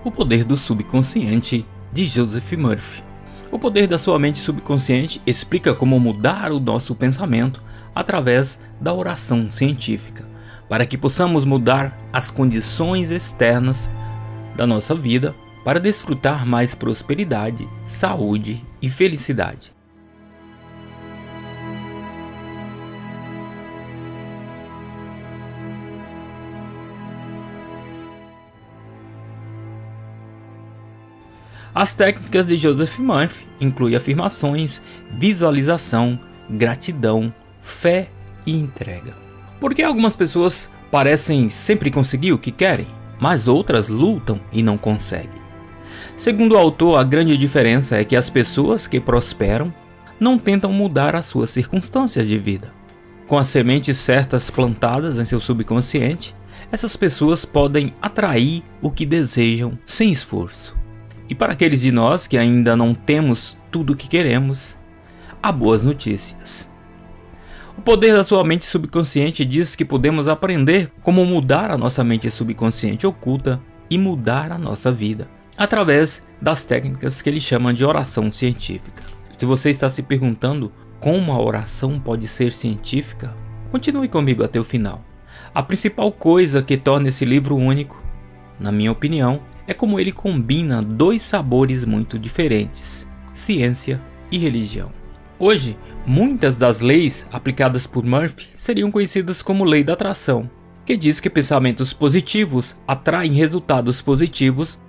O Poder do Subconsciente, de Joseph Murphy. O poder da sua mente subconsciente explica como mudar o nosso pensamento através da oração científica, para que possamos mudar as condições externas da nossa vida para desfrutar mais prosperidade, saúde e felicidade. As técnicas de Joseph Murphy incluem afirmações, visualização, gratidão, fé e entrega. Porque algumas pessoas parecem sempre conseguir o que querem, mas outras lutam e não conseguem. Segundo o autor, a grande diferença é que as pessoas que prosperam não tentam mudar as suas circunstâncias de vida. Com as sementes certas plantadas em seu subconsciente, essas pessoas podem atrair o que desejam sem esforço. E para aqueles de nós que ainda não temos tudo o que queremos, há boas notícias. O poder da sua mente subconsciente diz que podemos aprender como mudar a nossa mente subconsciente oculta e mudar a nossa vida, através das técnicas que ele chama de oração científica. Se você está se perguntando como a oração pode ser científica, continue comigo até o final. A principal coisa que torna esse livro único, na minha opinião, é como ele combina dois sabores muito diferentes, ciência e religião. Hoje, muitas das leis aplicadas por Murphy seriam conhecidas como lei da atração, que diz que pensamentos positivos atraem resultados positivos,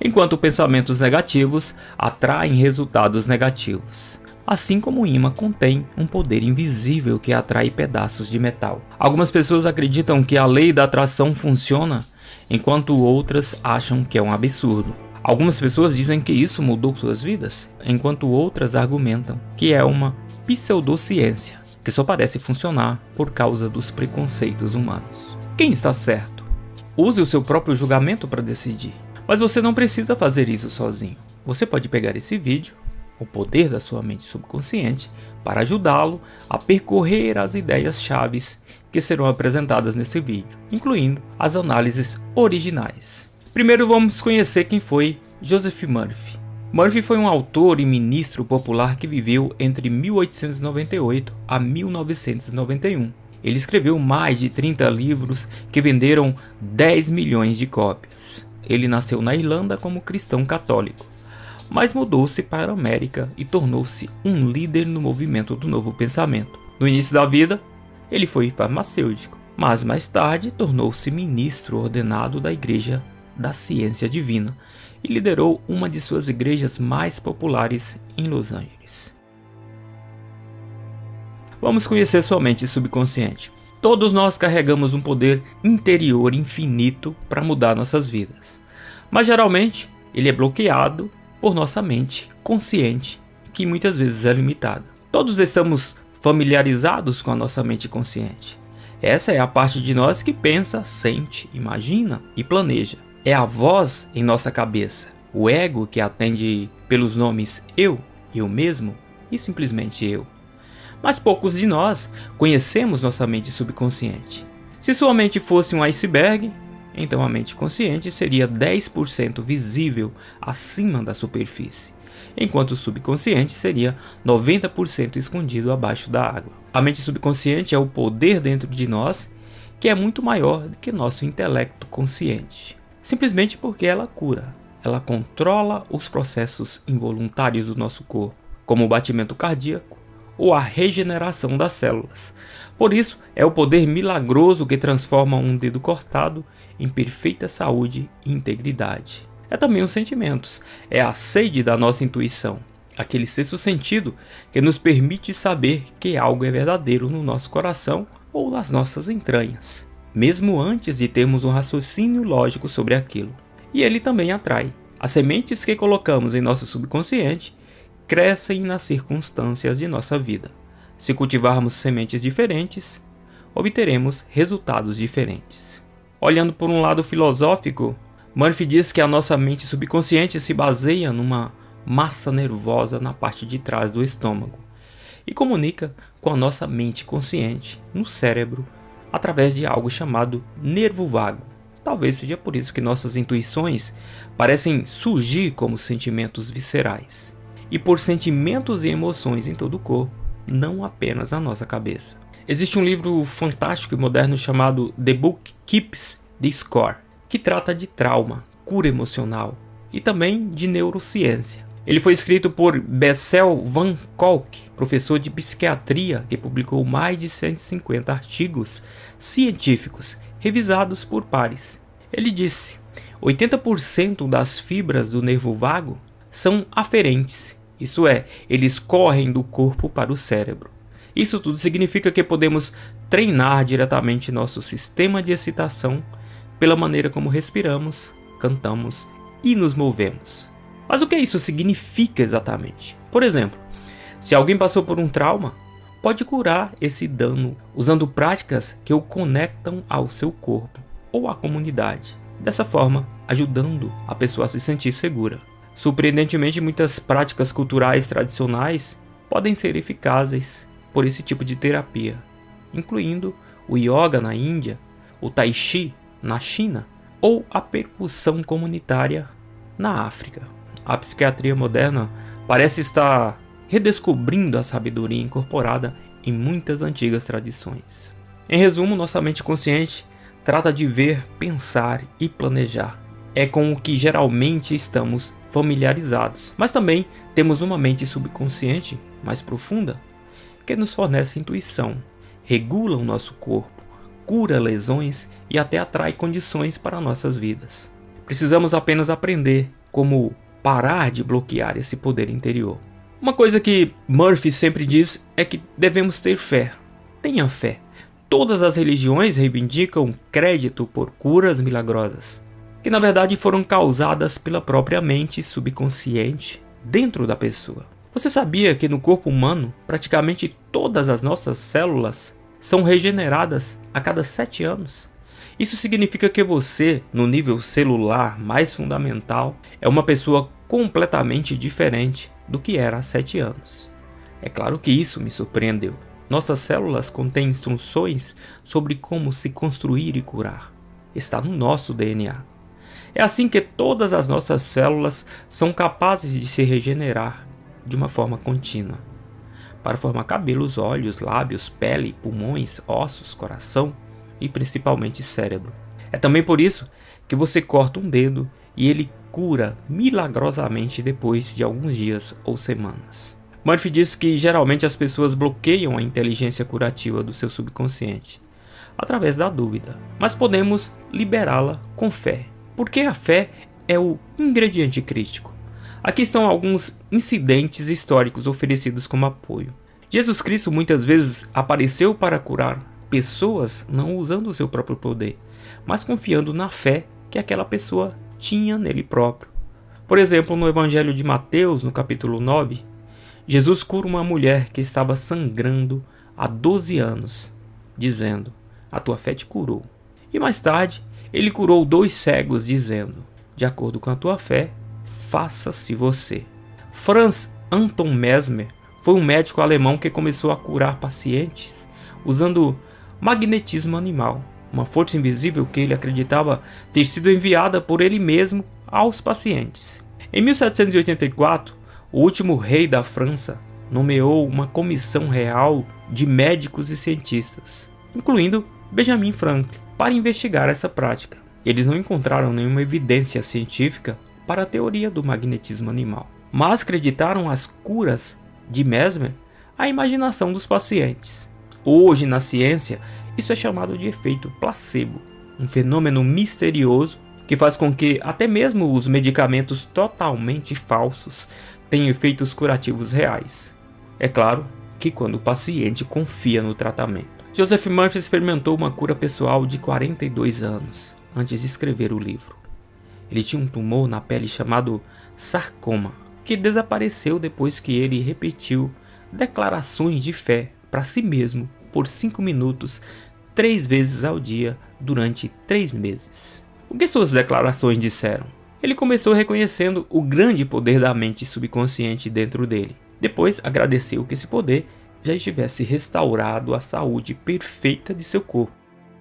enquanto pensamentos negativos atraem resultados negativos. Assim como o ímã contém um poder invisível que atrai pedaços de metal. Algumas pessoas acreditam que a lei da atração funciona, enquanto outras acham que é um absurdo. Algumas pessoas dizem que isso mudou suas vidas, enquanto outras argumentam que é uma pseudociência, que só parece funcionar por causa dos preconceitos humanos. Quem está certo? Use o seu próprio julgamento para decidir. Mas você não precisa fazer isso sozinho. Você pode pegar esse vídeo, o poder da sua mente subconsciente, para ajudá-lo a percorrer as ideias-chaves que serão apresentadas nesse vídeo, incluindo as análises originais. Primeiro vamos conhecer quem foi Joseph Murphy. Murphy foi um autor e ministro popular que viveu entre 1898 a 1991. Ele escreveu mais de 30 livros que venderam 10 milhões de cópias. Ele nasceu na Irlanda como cristão católico, mas mudou-se para a América e tornou-se um líder no movimento do Novo Pensamento. No início da vida, ele foi farmacêutico, mas mais tarde tornou-se ministro ordenado da Igreja da Ciência Divina e liderou uma de suas igrejas mais populares em Los Angeles. Vamos conhecer sua mente subconsciente. Todos nós carregamos um poder interior infinito para mudar nossas vidas, mas geralmente ele é bloqueado por nossa mente consciente, que muitas vezes é limitada. Todos estamos familiarizados com a nossa mente consciente. Essa é a parte de nós que pensa, sente, imagina e planeja. É a voz em nossa cabeça, o ego que atende pelos nomes eu mesmo e simplesmente eu. Mas poucos de nós conhecemos nossa mente subconsciente. Se sua mente fosse um iceberg, então a mente consciente seria 10% visível acima da superfície, enquanto o subconsciente seria 90% escondido abaixo da água. A mente subconsciente é o poder dentro de nós que é muito maior do que nosso intelecto consciente, simplesmente porque ela cura. Ela controla os processos involuntários do nosso corpo, como o batimento cardíaco ou a regeneração das células. Por isso, é o poder milagroso que transforma um dedo cortado em perfeita saúde e integridade. É também os sentimentos, é a sede da nossa intuição, aquele sexto sentido que nos permite saber que algo é verdadeiro no nosso coração ou nas nossas entranhas, mesmo antes de termos um raciocínio lógico sobre aquilo. E ele também atrai. As sementes que colocamos em nosso subconsciente crescem nas circunstâncias de nossa vida. Se cultivarmos sementes diferentes, obteremos resultados diferentes. Olhando por um lado filosófico, Murphy diz que a nossa mente subconsciente se baseia numa massa nervosa na parte de trás do estômago e comunica com a nossa mente consciente no cérebro através de algo chamado nervo vago, Talvez seja por isso que nossas intuições parecem surgir como sentimentos viscerais. E por sentimentos e emoções em todo o corpo, não apenas na nossa cabeça. Existe um livro fantástico e moderno chamado The Book Keeps the Score, que trata de trauma, cura emocional e também de neurociência. Ele foi escrito por Bessel van Kolk, professor de psiquiatria que publicou mais de 150 artigos científicos revisados por pares. Ele disse: 80% das fibras do nervo vago são aferentes, isto é, eles correm do corpo para o cérebro. Isso tudo significa que podemos treinar diretamente nosso sistema de excitação pela maneira como respiramos, cantamos e nos movemos. Mas o que isso significa exatamente? Por exemplo, se alguém passou por um trauma, pode curar esse dano usando práticas que o conectam ao seu corpo ou à comunidade. Dessa forma, ajudando a pessoa a se sentir segura. Surpreendentemente, muitas práticas culturais tradicionais podem ser eficazes por esse tipo de terapia, incluindo o yoga na Índia, o tai chi na China ou a percussão comunitária na África. A psiquiatria moderna parece estar redescobrindo a sabedoria incorporada em muitas antigas tradições. Em resumo, nossa mente consciente trata de ver, pensar e planejar. É com o que geralmente estamos familiarizados, mas também temos uma mente subconsciente mais profunda que nos fornece intuição, regula o nosso corpo, cura lesões e até atrai condições para nossas vidas. Precisamos apenas aprender como parar de bloquear esse poder interior. Uma coisa que Murphy sempre diz é que devemos ter fé. Tenha fé. Todas as religiões reivindicam crédito por curas milagrosas, que na verdade foram causadas pela própria mente subconsciente dentro da pessoa. Você sabia que no corpo humano, praticamente todas as nossas células são regeneradas a cada 7 anos? Isso significa que você, no nível celular mais fundamental, é uma pessoa completamente diferente do que era há 7 anos. É claro que isso me surpreendeu. Nossas células contêm instruções sobre como se construir e curar. Está no nosso DNA. É assim que todas as nossas células são capazes de se regenerar de uma forma contínua, para formar cabelos, olhos, lábios, pele, pulmões, ossos, coração e principalmente cérebro. É também por isso que você corta um dedo e ele cura milagrosamente depois de alguns dias ou semanas. Murphy diz que geralmente as pessoas bloqueiam a inteligência curativa do seu subconsciente através da dúvida, mas podemos liberá-la com fé, porque a fé é o ingrediente crítico. Aqui estão alguns incidentes históricos oferecidos como apoio. Jesus Cristo muitas vezes apareceu para curar pessoas não usando o seu próprio poder, mas confiando na fé que aquela pessoa tinha nele próprio. Por exemplo, no Evangelho de Mateus, no capítulo 9, Jesus cura uma mulher que estava sangrando há 12 anos, dizendo: "A tua fé te curou." E mais tarde, ele curou 2 cegos, dizendo: "De acordo com a tua fé, faça-se você." Franz Anton Mesmer foi um médico alemão que começou a curar pacientes usando magnetismo animal, uma força invisível que ele acreditava ter sido enviada por ele mesmo aos pacientes. Em 1784, o último rei da França nomeou uma comissão real de médicos e cientistas, incluindo Benjamin Franklin, para investigar essa prática. Eles não encontraram nenhuma evidência científica para a teoria do magnetismo animal, mas acreditaram as curas de Mesmer à imaginação dos pacientes. Hoje, na ciência, isso é chamado de efeito placebo, um fenômeno misterioso que faz com que até mesmo os medicamentos totalmente falsos tenham efeitos curativos reais. É claro que quando o paciente confia no tratamento. Joseph Murphy experimentou uma cura pessoal de 42 anos antes de escrever o livro. Ele tinha um tumor na pele chamado sarcoma, que desapareceu depois que ele repetiu declarações de fé para si mesmo por 5 minutos, 3 vezes ao dia, durante 3 meses. O que suas declarações disseram? Ele começou reconhecendo o grande poder da mente subconsciente dentro dele. Depois agradeceu que esse poder já estivesse restaurado a saúde perfeita de seu corpo.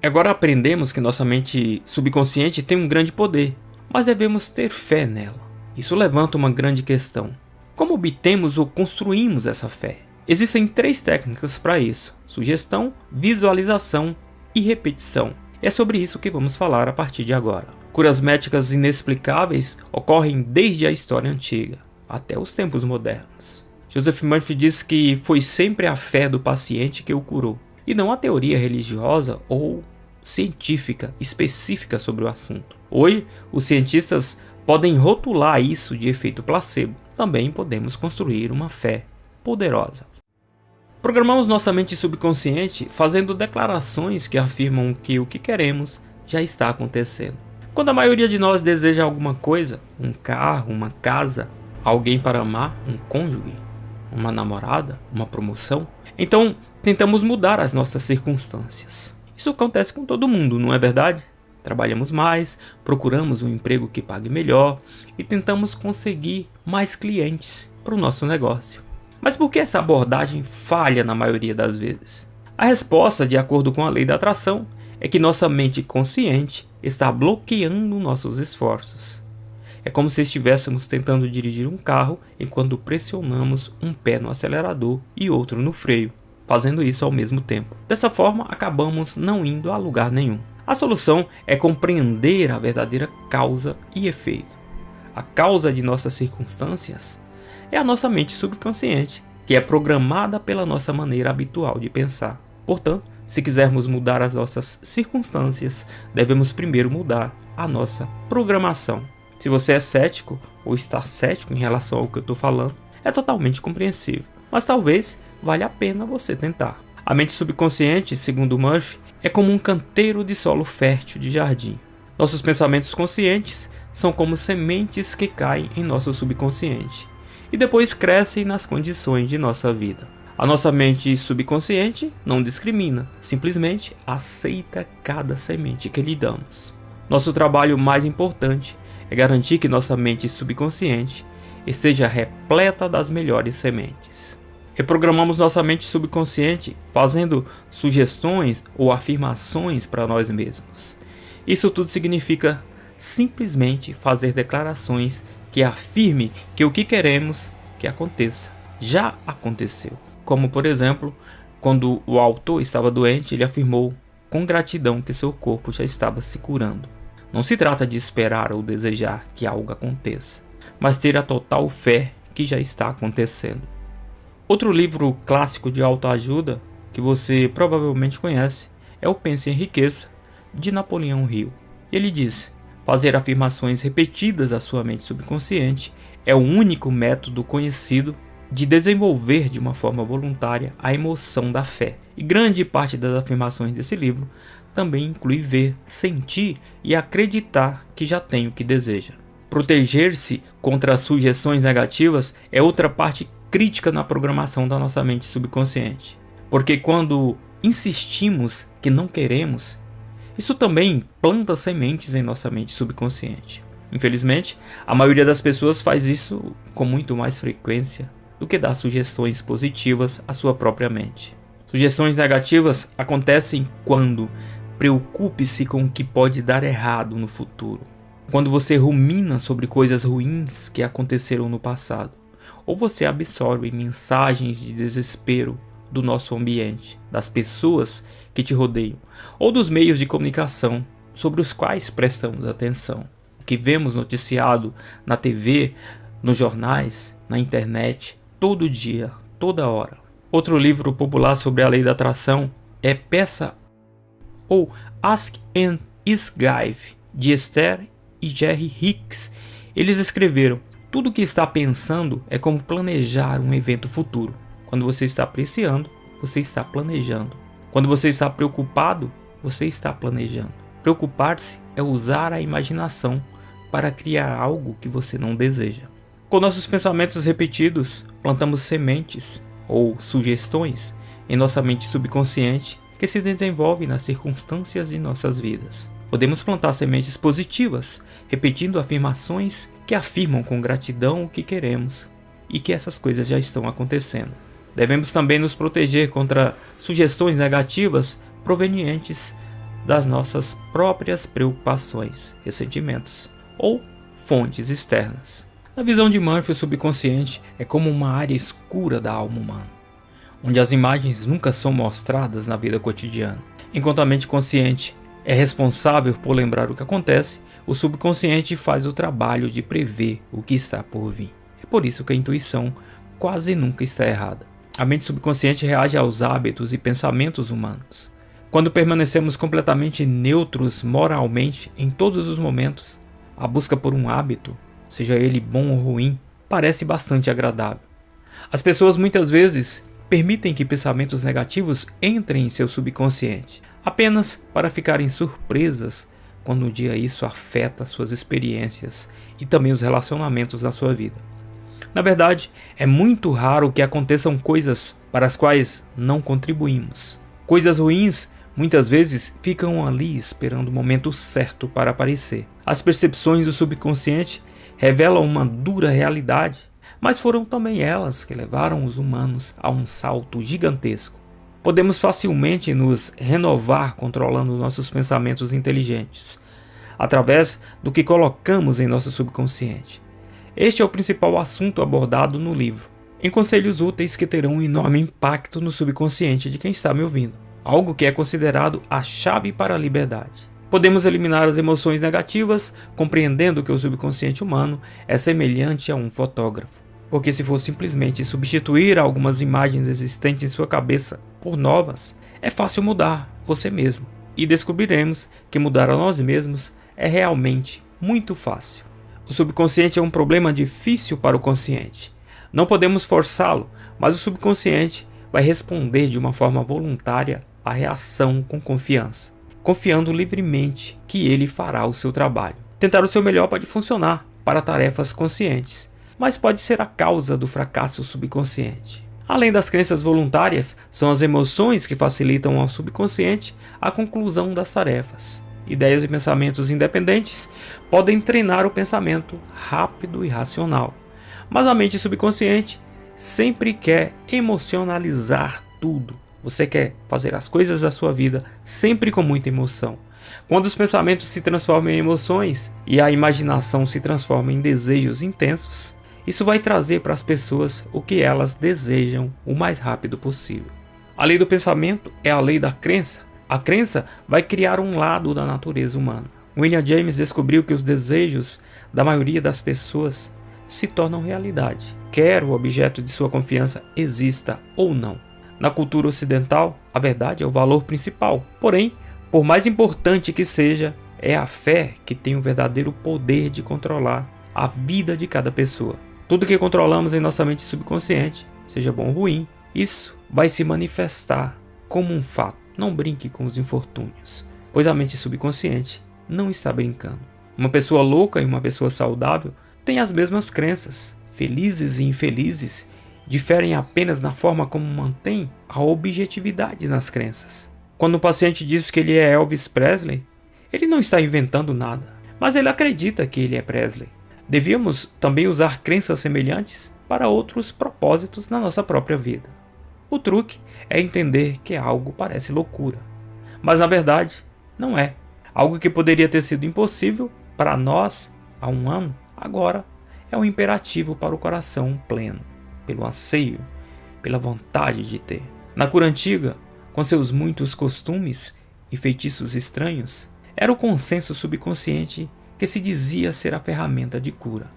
Agora aprendemos que nossa mente subconsciente tem um grande poder, mas devemos ter fé nela. Isso levanta uma grande questão. Como obtemos ou construímos essa fé? Existem 3 técnicas para isso: sugestão, visualização e repetição. É sobre isso que vamos falar a partir de agora. Curas médicas inexplicáveis ocorrem desde a história antiga até os tempos modernos. Joseph Murphy diz que foi sempre a fé do paciente que o curou, e não a teoria religiosa ou científica específica sobre o assunto. Hoje, os cientistas podem rotular isso de efeito placebo. Também podemos construir uma fé poderosa. Programamos nossa mente subconsciente fazendo declarações que afirmam que o que queremos já está acontecendo. Quando a maioria de nós deseja alguma coisa, um carro, uma casa, alguém para amar, um cônjuge, uma namorada, uma promoção, então tentamos mudar as nossas circunstâncias. Isso acontece com todo mundo, não é verdade? Trabalhamos mais, procuramos um emprego que pague melhor e tentamos conseguir mais clientes para o nosso negócio. Mas por que essa abordagem falha na maioria das vezes? A resposta, de acordo com a lei da atração, é que nossa mente consciente está bloqueando nossos esforços. É como se estivéssemos tentando dirigir um carro enquanto pressionamos um pé no acelerador e outro no freio, fazendo isso ao mesmo tempo. Dessa forma, acabamos não indo a lugar nenhum. A solução é compreender a verdadeira causa e efeito. A causa de nossas circunstâncias é a nossa mente subconsciente, que é programada pela nossa maneira habitual de pensar. Portanto, se quisermos mudar as nossas circunstâncias, devemos primeiro mudar a nossa programação. Se você é cético ou está cético em relação ao que eu estou falando, é totalmente compreensível, mas talvez valha a pena você tentar. A mente subconsciente, segundo Murphy, é como um canteiro de solo fértil de jardim. Nossos pensamentos conscientes são como sementes que caem em nosso subconsciente e depois crescem nas condições de nossa vida. A nossa mente subconsciente não discrimina, simplesmente aceita cada semente que lhe damos. Nosso trabalho mais importante é garantir que nossa mente subconsciente esteja repleta das melhores sementes. Reprogramamos nossa mente subconsciente fazendo sugestões ou afirmações para nós mesmos. Isso tudo significa simplesmente fazer declarações que afirme que o que queremos que aconteça já aconteceu. Como, por exemplo, quando o autor estava doente, ele afirmou com gratidão que seu corpo já estava se curando. Não se trata de esperar ou desejar que algo aconteça, mas ter a total fé que já está acontecendo. Outro livro clássico de autoajuda que você provavelmente conhece é o Pense em Riqueza, de Napoleão Hill. Ele diz: fazer afirmações repetidas à sua mente subconsciente é o único método conhecido de desenvolver de uma forma voluntária a emoção da fé. E grande parte das afirmações desse livro também inclui ver, sentir e acreditar que já tem o que deseja. Proteger-se contra as sugestões negativas é outra parte crítica na programação da nossa mente subconsciente. Porque quando insistimos que não queremos, isso também planta sementes em nossa mente subconsciente. Infelizmente, a maioria das pessoas faz isso com muito mais frequência do que dar sugestões positivas à sua própria mente. Sugestões negativas acontecem quando preocupe-se com o que pode dar errado no futuro, quando você rumina sobre coisas ruins que aconteceram no passado, ou você absorve mensagens de desespero do nosso ambiente, das pessoas que te rodeiam, ou dos meios de comunicação sobre os quais prestamos atenção. O que vemos noticiado na TV, nos jornais, na internet, todo dia, toda hora. Outro livro popular sobre a lei da atração é Peça ou Ask and Is Give, de Esther e Jerry Hicks. Eles escreveram: tudo que está pensando é como planejar um evento futuro. Quando você está apreciando, você está planejando. Quando você está preocupado, você está planejando. Preocupar-se é usar a imaginação para criar algo que você não deseja. Com nossos pensamentos repetidos, plantamos sementes ou sugestões em nossa mente subconsciente que se desenvolvem nas circunstâncias de nossas vidas. Podemos plantar sementes positivas, repetindo afirmações que afirmam com gratidão o que queremos e que essas coisas já estão acontecendo. Devemos também nos proteger contra sugestões negativas provenientes das nossas próprias preocupações, ressentimentos ou fontes externas. Na visão de Murphy, o subconsciente é como uma área escura da alma humana, onde as imagens nunca são mostradas na vida cotidiana. Enquanto a mente consciente é responsável por lembrar o que acontece, o subconsciente faz o trabalho de prever o que está por vir. É por isso que a intuição quase nunca está errada. A mente subconsciente reage aos hábitos e pensamentos humanos. Quando permanecemos completamente neutros moralmente em todos os momentos, a busca por um hábito, seja ele bom ou ruim, parece bastante agradável. As pessoas muitas vezes permitem que pensamentos negativos entrem em seu subconsciente, apenas para ficarem surpresas quando um dia isso afeta suas experiências e também os relacionamentos na sua vida. Na verdade, é muito raro que aconteçam coisas para as quais não contribuímos. Coisas ruins muitas vezes ficam ali esperando o momento certo para aparecer. As percepções do subconsciente revelam uma dura realidade, mas foram também elas que levaram os humanos a um salto gigantesco. Podemos facilmente nos renovar controlando nossos pensamentos inteligentes, através do que colocamos em nosso subconsciente. Este é o principal assunto abordado no livro, em conselhos úteis que terão um enorme impacto no subconsciente de quem está me ouvindo, algo que é considerado a chave para a liberdade. Podemos eliminar as emoções negativas, compreendendo que o subconsciente humano é semelhante a um fotógrafo. Porque se for simplesmente substituir algumas imagens existentes em sua cabeça por novas, é fácil mudar você mesmo. E descobriremos que mudar a nós mesmos é realmente muito fácil. O subconsciente é um problema difícil para o consciente. Não podemos forçá-lo, mas o subconsciente vai responder de uma forma voluntária à reação com confiança, confiando livremente que ele fará o seu trabalho. Tentar o seu melhor pode funcionar para tarefas conscientes, mas pode ser a causa do fracasso subconsciente. Além das crenças voluntárias, são as emoções que facilitam ao subconsciente a conclusão das tarefas. Ideias e pensamentos independentes podem treinar o pensamento rápido e racional, mas a mente subconsciente sempre quer emocionalizar tudo. Você quer fazer as coisas da sua vida sempre com muita emoção. Quando os pensamentos se transformam em emoções e a imaginação se transforma em desejos intensos, isso vai trazer para as pessoas o que elas desejam o mais rápido possível. A lei do pensamento é a lei da crença. A crença vai criar um lado da natureza humana. William James descobriu que os desejos da maioria das pessoas se tornam realidade, quer o objeto de sua confiança exista ou não. Na cultura ocidental, a verdade é o valor principal. Porém, por mais importante que seja, é a fé que tem o verdadeiro poder de controlar a vida de cada pessoa. Tudo que controlamos em nossa mente subconsciente, seja bom ou ruim, isso vai se manifestar como um fato. Não brinque com os infortúnios, pois a mente subconsciente não está brincando. Uma pessoa louca e uma pessoa saudável têm as mesmas crenças. Felizes e infelizes diferem apenas na forma como mantém a objetividade nas crenças. Quando o paciente diz que ele é Elvis Presley, ele não está inventando nada, mas ele acredita que ele é Presley. Devíamos também usar crenças semelhantes para outros propósitos na nossa própria vida. O truque é entender que algo parece loucura, mas na verdade não é. Algo que poderia ter sido impossível para nós há um ano, agora é um imperativo para o coração pleno, pelo anseio, pela vontade de ter. Na cura antiga, com seus muitos costumes e feitiços estranhos, era o consenso subconsciente que se dizia ser a ferramenta de cura.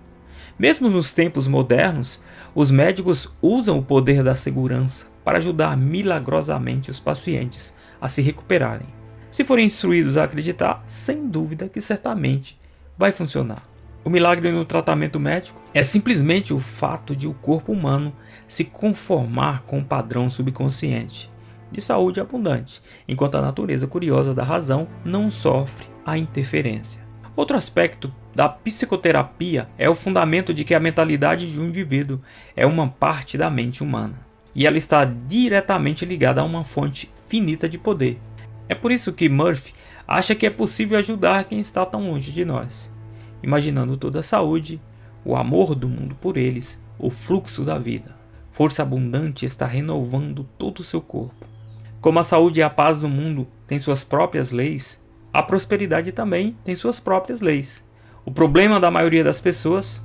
Mesmo nos tempos modernos, os médicos usam o poder da segurança para ajudar milagrosamente os pacientes a se recuperarem. Se forem instruídos a acreditar, sem dúvida que certamente vai funcionar. O milagre no tratamento médico é simplesmente o fato de o corpo humano se conformar com o padrão subconsciente de saúde abundante, enquanto a natureza curiosa da razão não sofre a interferência. Outro aspecto da psicoterapia é o fundamento de que a mentalidade de um indivíduo é uma parte da mente humana, e ela está diretamente ligada a uma fonte finita de poder. É por isso que Murphy acha que é possível ajudar quem está tão longe de nós, imaginando toda a saúde, o amor do mundo por eles, o fluxo da vida. Força abundante está renovando todo o seu corpo. Como a saúde e a paz do mundo têm suas próprias leis, a prosperidade também tem suas próprias leis. O problema da maioria das pessoas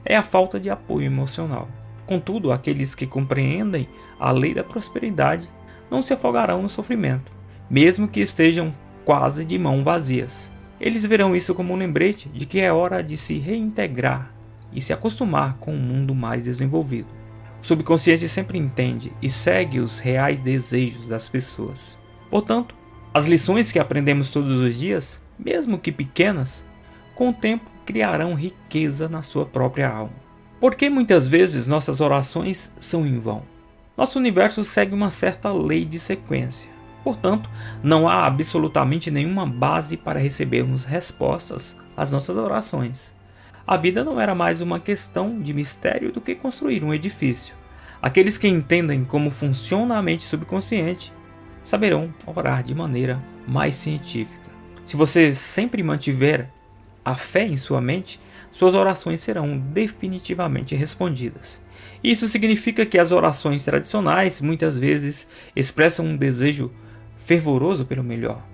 é a falta de apoio emocional. Contudo, aqueles que compreendem a lei da prosperidade não se afogarão no sofrimento, mesmo que estejam quase de mãos vazias. Eles verão isso como um lembrete de que é hora de se reintegrar e se acostumar com um mundo mais desenvolvido. O subconsciente sempre entende e segue os reais desejos das pessoas. Portanto, as lições que aprendemos todos os dias, mesmo que pequenas, com o tempo criarão riqueza na sua própria alma. Porque muitas vezes nossas orações são em vão. Nosso universo segue uma certa lei de sequência. Portanto, não há absolutamente nenhuma base para recebermos respostas às nossas orações. A vida não era mais uma questão de mistério do que construir um edifício. Aqueles que entendem como funciona a mente subconsciente saberão orar de maneira mais científica. Se você sempre mantiver a fé em sua mente, suas orações serão definitivamente respondidas. Isso significa que as orações tradicionais muitas vezes expressam um desejo fervoroso pelo melhor.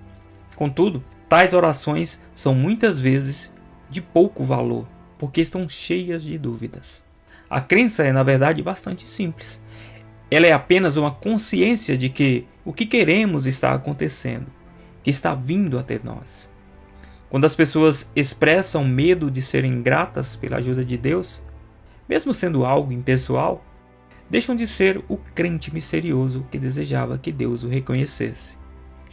Contudo, tais orações são muitas vezes de pouco valor, porque estão cheias de dúvidas. A crença é, na verdade, bastante simples. Ela é apenas uma consciência de que o que queremos está acontecendo, que está vindo até nós. Quando as pessoas expressam medo de serem gratas pela ajuda de Deus, mesmo sendo algo impessoal, deixam de ser o crente misterioso que desejava que Deus o reconhecesse.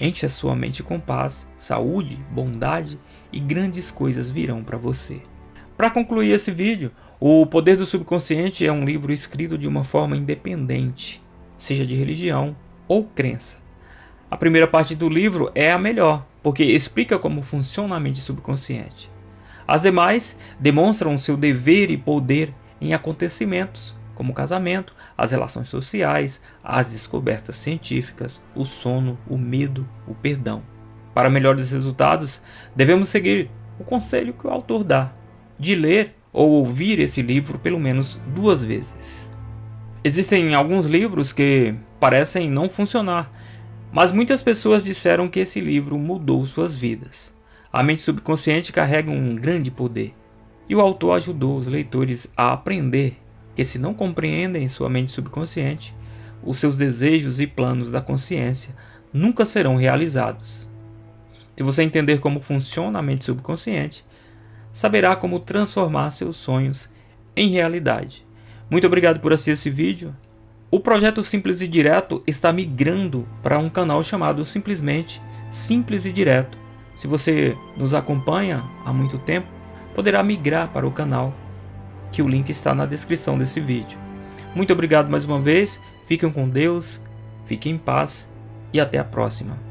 Enche a sua mente com paz, saúde, bondade e grandes coisas virão para você. Para concluir esse vídeo, O Poder do Subconsciente é um livro escrito de uma forma independente, seja de religião ou crença. A primeira parte do livro é a melhor, porque explica como funciona a mente subconsciente. As demais demonstram seu dever e poder em acontecimentos, como o casamento, as relações sociais, as descobertas científicas, o sono, o medo, o perdão. Para melhores resultados, devemos seguir o conselho que o autor dá, de ler ou ouvir esse livro pelo menos 2 vezes. Existem alguns livros que parecem não funcionar, mas muitas pessoas disseram que esse livro mudou suas vidas. A mente subconsciente carrega um grande poder, e o autor ajudou os leitores a aprender que se não compreendem sua mente subconsciente, os seus desejos e planos da consciência nunca serão realizados. Se você entender como funciona a mente subconsciente, saberá como transformar seus sonhos em realidade. Muito obrigado por assistir esse vídeo. O projeto Simples e Direto está migrando para um canal chamado simplesmente Simples e Direto. Se você nos acompanha há muito tempo, poderá migrar para o canal, que o link está na descrição desse vídeo. Muito obrigado mais uma vez, fiquem com Deus, fiquem em paz e até a próxima.